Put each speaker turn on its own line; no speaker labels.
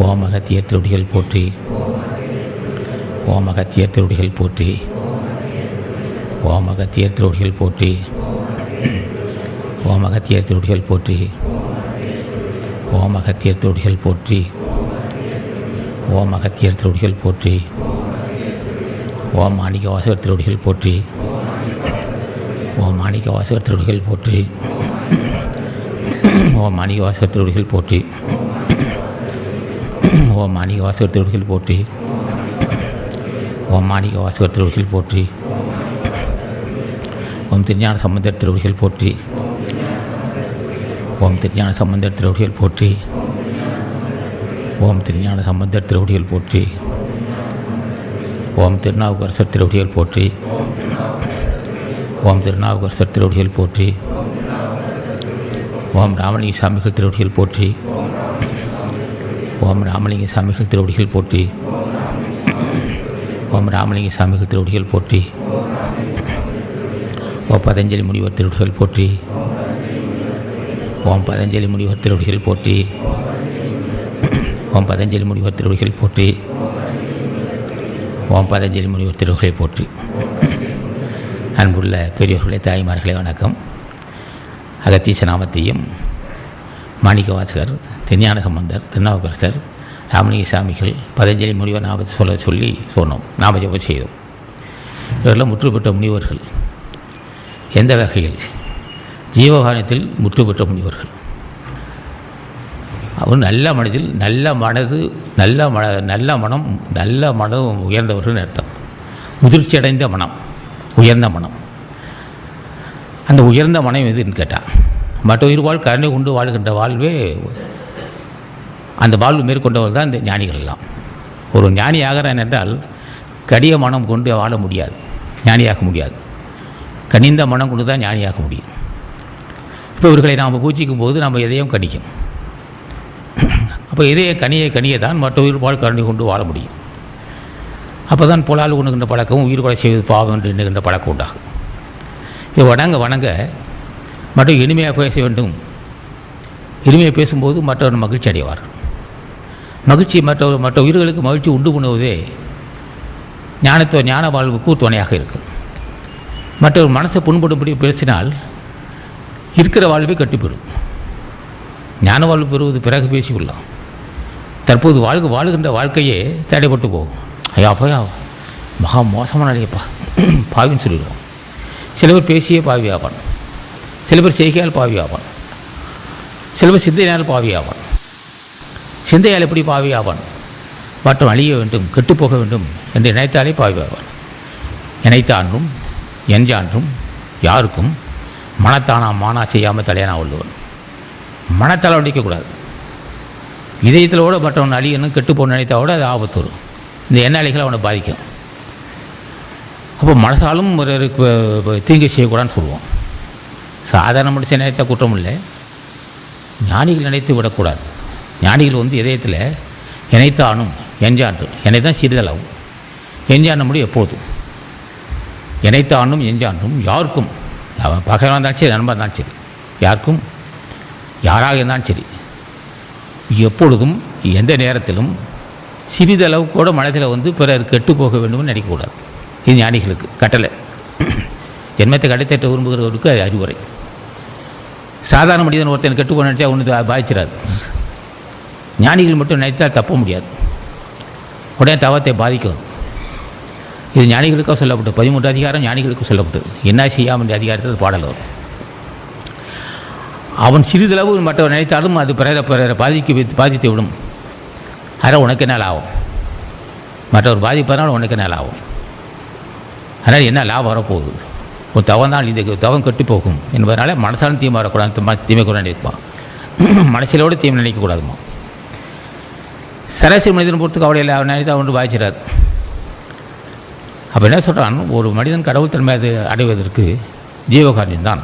ஓம் அகத்தியர் திருவடிகள் போற்றி. ஓம் அகத்தியர் திருவடிகள் போற்றி. ஓம் அகத்தியர் திருவடிகள் போற்றி. ஓம் அகத்தியர் திருவடிகள் போற்றி. ஓம் அகத்தியர் திருவடிகள் போற்றி. ஓம் அகத்தியர் திருவடிகள் போற்றி. ஓம் மாணிக்க வாசகர் திருவடிகள் போற்றி. ஓம் மாணிக்க வாசகர் திருவடிகள் போற்றி. ஓம் மாணிக்க வாசகர் திருவடிகள் போற்றி. ஓம் மாணிக்க வாசகர் திருவடிகள் போற்றி. ஓம் மாணிக்க வாசகர் திருவடிகள் போற்றி. ஓம் திருஞான சம்பந்தர் திருவடிகள் போற்றி. ஓம் திருஞான சம்பந்தர் திருவடிகள் போற்றி. ஓம் திருஞான சம்பந்தர் திருவடிகள் போற்றி. ஓம் திருநாவுக்கரசர் திருவடிகள் போற்றி. ஓம் திருநாவுக்கரசர் திருவடிகள் போற்றி. ஓம் ராமலிங்க சாமிகள் திருவடிகள் போற்றி. ஓம் ராமலிங்க சாமிகள் திருவடிகள் போற்றி. ஓம் ராமலிங்க சாமிகள் திருவடிகள் போற்றி. ஓம் பதஞ்சலி முனிவர் திருவடிகள் போற்றி. ஓம் பதஞ்சலி முனிவர் திருவடிகள் போற்றி. ஓம் பதஞ்சலி முனிவர் திருவடிகள் போற்றி. ஓம் பதஞ்சலி முனிவர் திருவடிகளை போற்றி. அன்புள்ள பெரியோர்களே, தாய்மார்களே, வணக்கம். அகத்தீச நாமத்தையும் மாணிக்க வாசகர், திருஞான சம்பந்தர், திருநாவுக்கரசர், ராமலிங்க சாமிகள், பதஞ்சலி முனிவர் நாமத்தை சொல்லி சொன்னோம். நாம ஜெபம் செய்தோம். இவரெல்லாம் முற்று பெற்ற முனிவர்கள். எந்த வகையில்? ஜீவகாரணத்தில் முற்று பெற்ற முனிவர்கள். அவர் நல்ல மனதில் நல்ல மனம் உயர்ந்தவர்கள் அர்த்தம். முதிர்ச்சி அடைந்த மனம், உயர்ந்த மனம். அந்த உயர்ந்த மனம் எதுன்னு கேட்டால், மற்ற உயிர்வாழ் கருணை கொண்டு வாழ்கின்ற வாழ்வே, அந்த வாழ்வு மேற்கொண்டவர் தான் இந்த ஞானிகள் எல்லாம். ஒரு ஞானி ஆகிறான் என்றால் கடிய மனம் கொண்டு வாழ முடியாது, ஞானியாக முடியாது. கனிந்த மனம் கொண்டு தான் ஞானியாக முடியும். இப்போ இவர்களை நாம் பூஜிக்கும் போது நம்ம எதையும் கணிக்கும். அப்போ இதய கனியை தான் மற்ற உயிர்வாழ் கருணை கொண்டு வாழ முடியும். அப்போ தான் புலால் உண்ணுகின்ற பழக்கம், உயிர் கொலை செய்வது பாவம் என்று எண்ணுகின்ற பழக்கம் உண்டாகும். இது வணங்க மற்ற இனிமையாக பேச வேண்டும். இனிமையாக பேசும்போது மற்றவர் மகிழ்ச்சி அடைவார்கள். மகிழ்ச்சி மற்ற உயிர்களுக்கு மகிழ்ச்சி உண்டு பண்ணுவதே ஞான வாழ்வுக்கு துணையாக இருக்கும். மற்றவர் மனசை புண்படும்படி பேசினால் இருக்கிற வாழ்வை கட்டிப்பெறும். ஞான வாழ்வு பெறுவது பிறகு பேசிக்கொள்ளலாம். தற்போது வாழுகின்ற வாழ்க்கையே தடைப்பட்டு போகும். ஐயா மகா மோசமான அடையப்பா பாவின்னு சொல்லிடுவோம். சில பேர் பேசியே பாவி ஆவான், சில பேர் செய்கையால் பாவி ஆவான், சில பேர் சிந்தையினால் பாவி ஆவான். சிந்தையால் எப்படி பாவி ஆவான்? மற்றும் அழிய வேண்டும், கெட்டுப்போக வேண்டும் என்று நினைத்தாலே பாவி ஆவான். நினைத்தான்றும் எஞ்சான்றும் யாருக்கும் மானா செய்யாமல் தலையானா உள்ளவன். மனத்தால் அடிக்கக்கூடாது. இதயத்திலோட மற்றவன் அழியணும், கெட்டுப்போன நினைத்தாவோட அது ஆபத்து வரும். இந்த எண்ணாளிகள் அவனை பாதிக்கும். அப்போ மனசாலும் ஒரு தீங்கு செய்யக்கூடாதுன்னு சொல்லுவோம். சாதாரண மனுஷன் நினைத்த குற்றம் இல்லை, ஞானிகள் நினைத்து விடக்கூடாது. ஞானிகள் இதயத்தில் நினைத்தானும் எஞ்சான்றும், என்னை தான் சிறிதளவும் எஞ்சான முடியும். எப்போதும் நினைத்தானும் எஞ்சான்றும் யாருக்கும், அவன் பகைவனாக இருந்தாலும் சரி, நண்பன் இருந்தாலும் சரி, யாருக்கும் யாராக இருந்தாலும் சரி, எப்பொழுதும் எந்த நேரத்திலும் சிறிதளவு கூட மனதில் பிறர் கெட்டு போக வேண்டும்னு நினைக்கக்கூடாது. இது ஞானிகளுக்கு கட்டளை. ஜென்மத்தை கடைத்தட்ட விரும்புகிறவருக்கு அது அறிவுரை. சாதாரண மனிதன் ஒருத்தன் கெட்டு போக நினச்சா ஒன்று பாதிச்சிடாது. ஞானிகள் மட்டும் நினைத்தால் தப்ப முடியாது, உடனே தவத்தை பாதிக்கும். இது ஞானிகளுக்காக சொல்லப்பட்டது. 13 அதிகாரம் ஞானிகளுக்கு சொல்லப்பட்டது. என்ன செய்யாமல் என்ற அதிகாரத்தில் பாடல் வரும். அவன் சிறிதளவு மற்றவர் நினைத்தாலும் அது பிறரை பாதித்து விடும். அதனால் உனக்கு என்ன லாபம்? மற்றவர் பாதிப்பதனால் உனக்கு என்ன லாபம்? அதனால் என்ன லாபம் வரப்போகுது? ஒரு தவம் தான், இது தவம் கெட்டு போகும் என்பதனால மனசாலும் தீமை வரக்கூடாது, தீமை கூட நினைப்பான். மனசிலோடு தீமை நினைக்கக்கூடாதுமா. சராசரி மனிதன் பொறுத்துக்கு அவளை அவன் நினைத்தா ஒன்று பாதிச்சிடாது. அப்போ என்ன சொல்கிறான்? ஒரு மனிதன் கடவுள் தன்மை அது அடைவதற்கு ஜீவகாரணம் தான்.